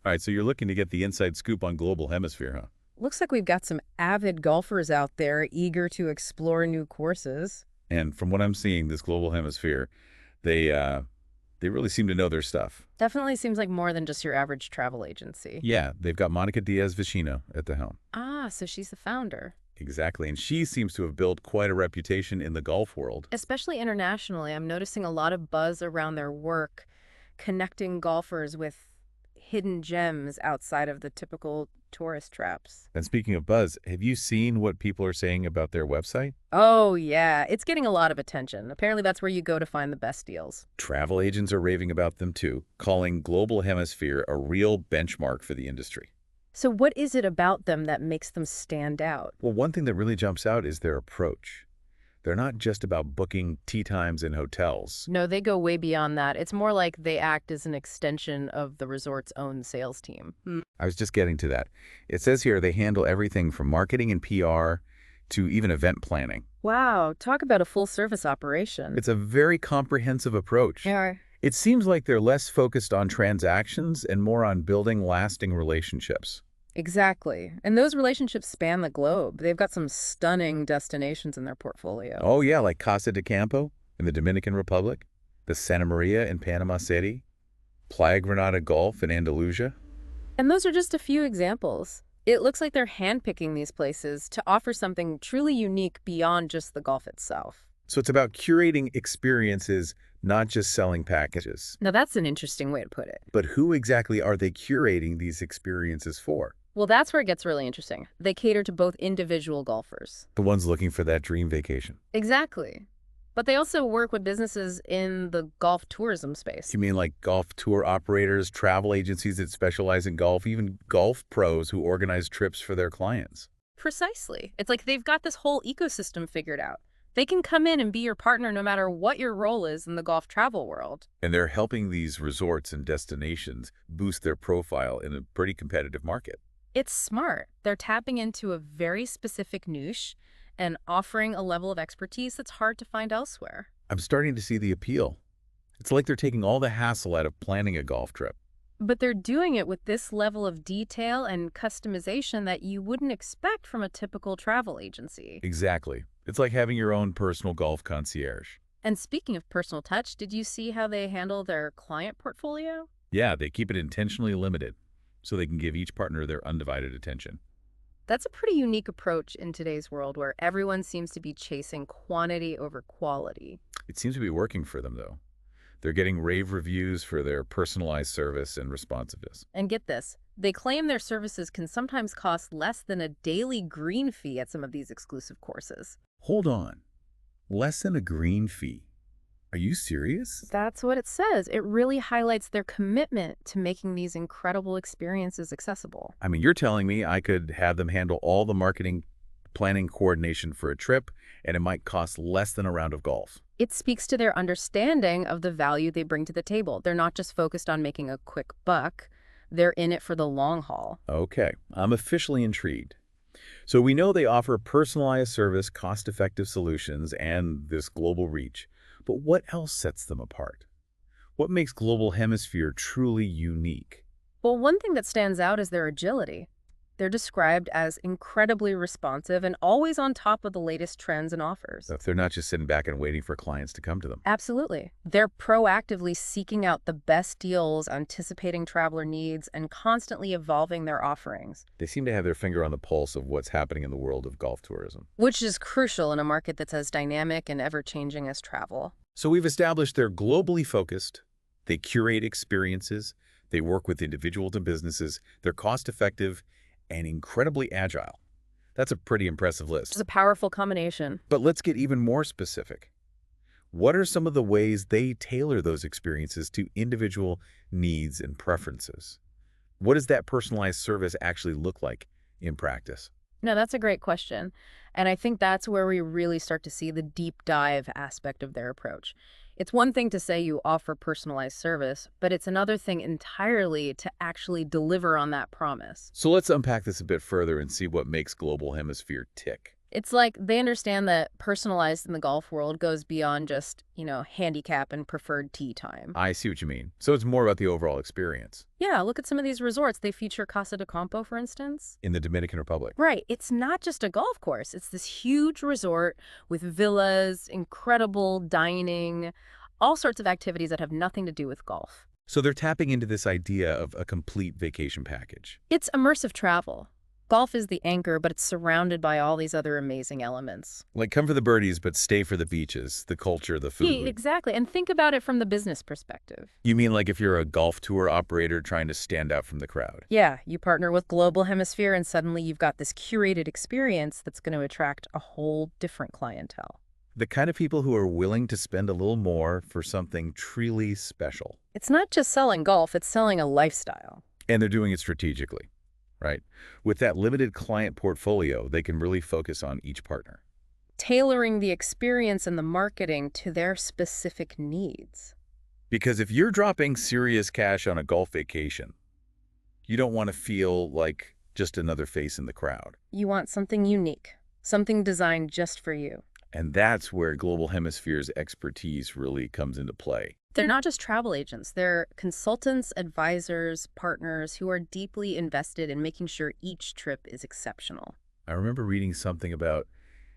All right, so you're looking to get the inside scoop on Global Hemisphere, huh? Looks like we've got some avid golfers out there eager to explore new courses. And from what I'm seeing, this Global Hemisphere, they uh, they really seem to know their stuff. Definitely seems like more than just your average travel agency. Yeah, they've got Monica Diaz-Vicino at the helm. Ah, so she's the founder. Exactly, and she seems to have built quite a reputation in the golf world. Especially internationally, I'm noticing a lot of buzz around their work, connecting golfers with hidden gems outside of the typical tourist traps. And speaking of buzz, have you seen what people are saying about their website? Oh, yeah, it's getting a lot of attention. Apparently, that's where you go to find the best deals. Travel agents are raving about them too, calling Global Hemisphere a real benchmark for the industry. So, what is it about them that makes them stand out? Well, one thing that really jumps out is their approach. They're not just about booking tee times in hotels. No, they go way beyond that. It's more like they act as an extension of the resort's own sales team. I was just getting to that. It says here they handle everything from marketing and PR to even event planning. Wow, talk about a full-service operation. It's a very comprehensive approach. Yeah. It seems like they're less focused on transactions and more on building lasting relationships. Exactly. And those relationships span the globe. They've got some stunning destinations in their portfolio. Oh yeah, like Casa de Campo in the Dominican Republic, the Santa Maria in Panama City, Playa Granada Golf in Andalusia. And those are just a few examples. It looks like they're handpicking these places to offer something truly unique beyond just the golf itself. So it's about curating experiences, not just selling packages. Now, that's an interesting way to put it. But who exactly are they curating these experiences for? Well, that's where it gets really interesting. They cater to both individual golfers. The ones looking for that dream vacation. Exactly. But they also work with businesses in the golf tourism space. You mean like golf tour operators, travel agencies that specialize in golf, even golf pros who organize trips for their clients? Precisely. It's like they've got this whole ecosystem figured out. They can come in and be your partner no matter what your role is in the golf travel world. And they're helping these resorts and destinations boost their profile in a pretty competitive market. It's smart. They're tapping into a very specific niche and offering a level of expertise that's hard to find elsewhere. I'm starting to see the appeal. It's like they're taking all the hassle out of planning a golf trip. But they're doing it with this level of detail and customization that you wouldn't expect from a typical travel agency. Exactly. It's like having your own personal golf concierge. And speaking of personal touch, did you see how they handle their client portfolio? Yeah, they keep it intentionally limited so they can give each partner their undivided attention. That's a pretty unique approach in today's world where everyone seems to be chasing quantity over quality. It seems to be working for them, though. They're getting rave reviews for their personalized service and responsiveness. And get this, they claim their services can sometimes cost less than a daily green fee at some of these exclusive courses. Hold on. Less than a green fee. Are you serious? That's what it says. It really highlights their commitment to making these incredible experiences accessible. I mean, you're telling me I could have them handle all the marketing, planning, coordination for a trip, and it might cost less than a round of golf. It speaks to their understanding of the value they bring to the table. They're not just focused on making a quick buck. They're in it for the long haul. Okay, I'm officially intrigued. So we know they offer personalized service, cost-effective solutions, and this global reach. But what else sets them apart? What makes Global Hemisphere truly unique? Well, one thing that stands out is their agility. They're described as incredibly responsive and always on top of the latest trends and offers. If they're not just sitting back and waiting for clients to come to them. Absolutely. They're proactively seeking out the best deals, anticipating traveler needs, and constantly evolving their offerings. They seem to have their finger on the pulse of what's happening in the world of golf tourism. Which is crucial in a market that's as dynamic and ever-changing as travel. So we've established they're globally focused, they curate experiences, they work with individuals and businesses, they're cost-effective, and incredibly agile. That's a pretty impressive list. It's a powerful combination. But let's get even more specific. What are some of the ways they tailor those experiences to individual needs and preferences? What does that personalized service actually look like in practice? No, that's a great question. And I think that's where we really start to see the deep dive aspect of their approach. It's one thing to say you offer personalized service, but it's another thing entirely to actually deliver on that promise. So let's unpack this a bit further and see what makes Global Hemisphere tick. It's like they understand that personalized in the golf world goes beyond just, handicap and preferred tee time. I see what you mean. So it's more about the overall experience. Yeah, look at some of these resorts. They feature Casa de Campo, for instance. In the Dominican Republic. Right. It's not just a golf course. It's this huge resort with villas, incredible dining, all sorts of activities that have nothing to do with golf. So they're tapping into this idea of a complete vacation package. It's immersive travel. Golf is the anchor, but it's surrounded by all these other amazing elements. Like come for the birdies, but stay for the beaches, the culture, the Yeah, food. exactly. And think about it from the business perspective. You mean like if you're a golf tour operator trying to stand out from the crowd? Yeah, you partner with Global Hemisphere, and suddenly you've got this curated experience that's going to attract a whole different clientele. The kind of people who are willing to spend a little more for something truly special. It's not just selling golf, it's selling a lifestyle. And they're doing it strategically, right? With that limited client portfolio, they can really focus on each partner. Tailoring the experience and the marketing to their specific needs. Because if you're dropping serious cash on a golf vacation, you don't want to feel like just another face in the crowd. You want something unique, something designed just for you. And that's where Global Hemisphere's expertise really comes into play. They're not just travel agents. They're consultants, advisors, partners who are deeply invested in making sure each trip is exceptional. I remember reading something about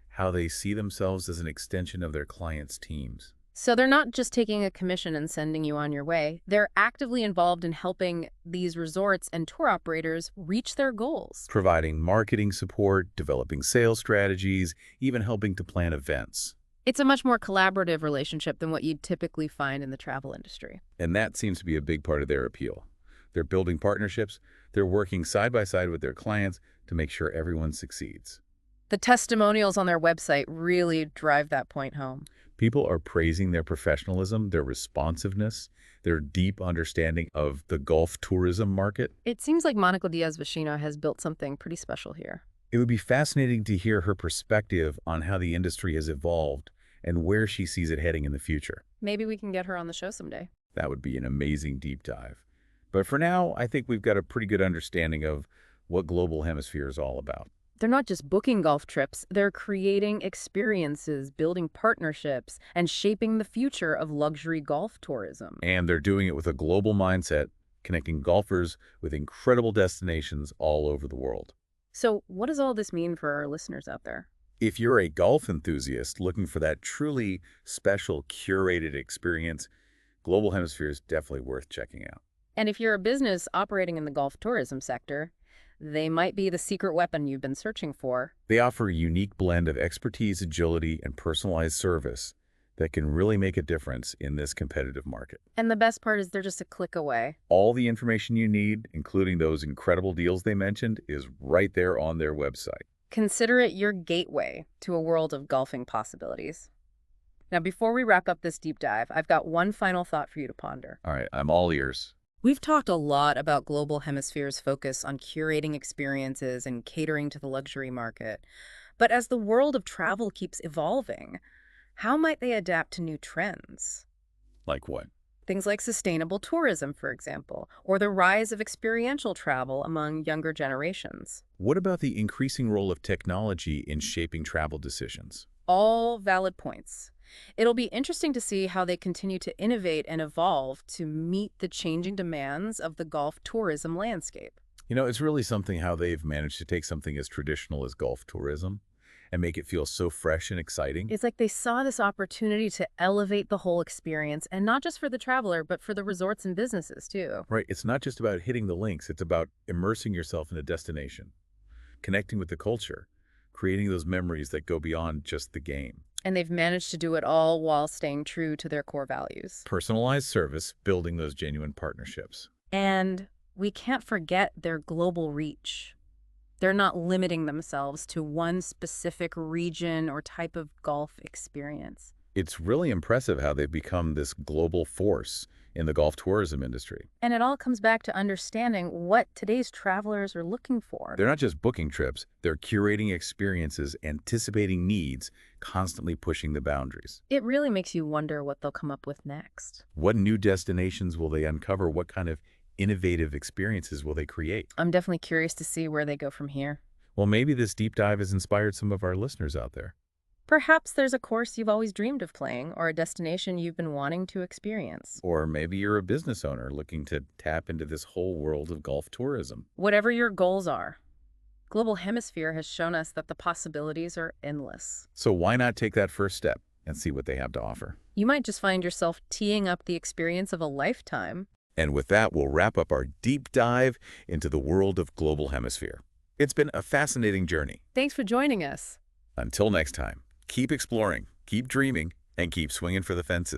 how they see themselves as an extension of their clients' teams. So they're not just taking a commission and sending you on your way. They're actively involved in helping these resorts and tour operators reach their goals. Providing marketing support, developing sales strategies, even helping to plan events. It's a much more collaborative relationship than what you'd typically find in the travel industry. And that seems to be a big part of their appeal. They're building partnerships. They're working side by side with their clients to make sure everyone succeeds. The testimonials on their website really drive that point home. People are praising their professionalism, their responsiveness, their deep understanding of the golf tourism market. It seems like Monica Diaz-Vecino has built something pretty special here. It would be fascinating to hear her perspective on how the industry has evolved and where she sees it heading in the future. Maybe we can get her on the show someday. That would be an amazing deep dive. But for now, I think we've got a pretty good understanding of what Global Hemisphere is all about. They're not just booking golf trips, they're creating experiences, building partnerships, and shaping the future of luxury golf tourism. And they're doing it with a global mindset, connecting golfers with incredible destinations all over the world. So what does all this mean for our listeners out there? If you're a golf enthusiast looking for that truly special, curated experience, Global Hemisphere is definitely worth checking out. And if you're a business operating in the golf tourism sector, they might be the secret weapon you've been searching for. They offer a unique blend of expertise, agility, and personalized service that can really make a difference in this competitive market. And the best part is they're just a click away. All the information you need, including those incredible deals they mentioned, is right there on their website. Consider it your gateway to a world of golfing possibilities. Now, before we wrap up this deep dive, I've got one final thought for you to ponder. All right, I'm all ears. We've talked a lot about Global Hemisphere's focus on curating experiences and catering to the luxury market. But as the world of travel keeps evolving, how might they adapt to new trends? Like what? Things like sustainable tourism, for example, or the rise of experiential travel among younger generations. What about the increasing role of technology in shaping travel decisions? All valid points. It'll be interesting to see how they continue to innovate and evolve to meet the changing demands of the golf tourism landscape. You know, it's really something how they've managed to take something as traditional as golf tourism and make it feel so fresh and exciting. It's like they saw this opportunity to elevate the whole experience, and not just for the traveler, but for the resorts and businesses, too. Right, it's not just about hitting the links, it's about immersing yourself in a destination, connecting with the culture, creating those memories that go beyond just the game. And they've managed to do it all while staying true to their core values. Personalized service, building those genuine partnerships. And we can't forget their global reach. They're not limiting themselves to one specific region or type of golf experience. It's really impressive how they've become this global force in the golf tourism industry. And it all comes back to understanding what today's travelers are looking for. They're not just booking trips, they're curating experiences, anticipating needs, constantly pushing the boundaries. It really makes you wonder what they'll come up with next. What new destinations will they uncover? What kind of innovative experiences will they create? I'm definitely curious to see where they go from here. Well, maybe this deep dive has inspired some of our listeners out there. Perhaps there's a course you've always dreamed of playing or a destination you've been wanting to experience. Or maybe you're a business owner looking to tap into this whole world of golf tourism. Whatever your goals are, Global Hemisphere has shown us that the possibilities are endless. So why not take that first step and see what they have to offer? You might just find yourself teeing up the experience of a lifetime. And with that, we'll wrap up our deep dive into the world of Global Hemisphere. It's been a fascinating journey. Thanks for joining us. Until next time, keep exploring, keep dreaming, and keep swinging for the fences.